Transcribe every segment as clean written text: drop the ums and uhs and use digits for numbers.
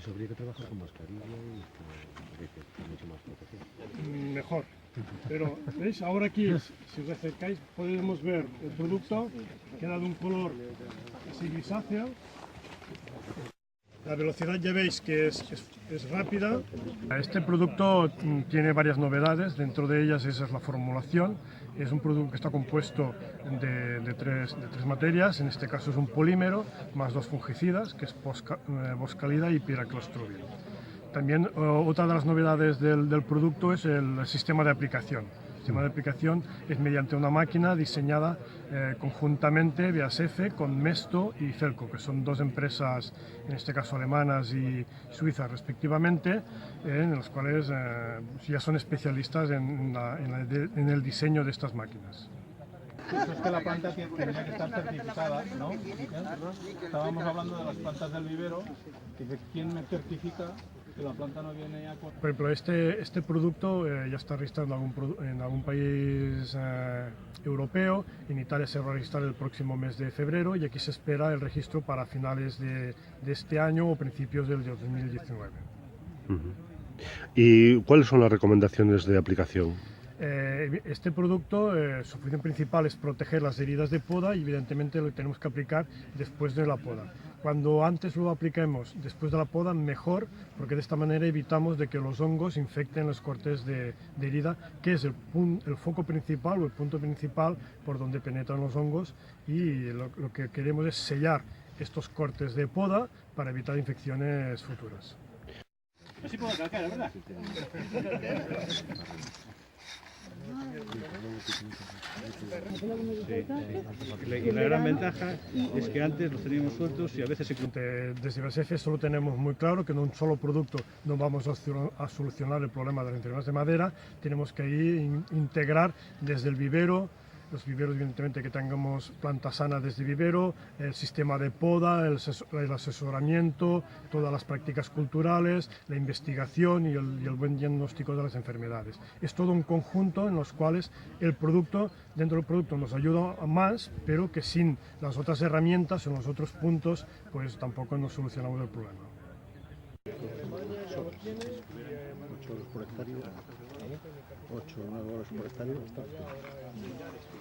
Entonces habría que trabajar con mascarilla y con mucho más protección. Mejor. Pero, ¿veis? Ahora aquí, si os acercáis, podemos ver el producto que da de un color así grisáceo. La velocidad ya veis que es rápida. Este producto tiene varias novedades, dentro de ellas esa es la formulación. Es un producto que está compuesto de tres materias, en este caso es un polímero más dos fungicidas, que es boscalida y piraclostrobia. También otra de las novedades del producto es el sistema de aplicación. El sistema de aplicación es mediante una máquina diseñada conjuntamente BASF con Mesto y Celco, que son dos empresas, en este caso alemanas y suizas respectivamente, en las cuales ya son especialistas en el diseño de estas máquinas. Eso es que la planta tendría que estar certificada, ¿no? Estábamos hablando de las plantas del vivero, que ¿quién me certifica que la planta no viene a... Por ejemplo, este producto ya está registrado en algún país europeo. En Italia se va a registrar el próximo mes de febrero y aquí se espera el registro para finales de este año o principios del 2019. ¿Y cuáles son las recomendaciones de aplicación? Este producto, su función principal es proteger las heridas de poda y evidentemente lo tenemos que aplicar después de la poda. Cuando antes lo apliquemos después de la poda, mejor, porque de esta manera evitamos de que los hongos infecten los cortes de herida, que es el foco principal o el punto principal por donde penetran los hongos, y lo que queremos es sellar estos cortes de poda para evitar infecciones futuras. Así puedo calcar, ¿verdad? Y la gran ventaja es que antes los teníamos sueltos y a veces se... Desde BASF solo tenemos muy claro que en un solo producto no vamos a solucionar el problema de las enfermedades de madera. Tenemos que integrar desde el vivero, los viveros evidentemente que tengamos plantas sanas desde vivero, el sistema de poda, el asesoramiento, todas las prácticas culturales, la investigación y el buen diagnóstico de las enfermedades. Es todo un conjunto en los cuales dentro del producto nos ayuda más, pero que sin las otras herramientas en los otros puntos pues tampoco nos solucionamos el problema. 8 euros por hectárea, 8 o 9 euros por hectárea.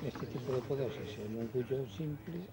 Este tipo de podas es un orgullo simple,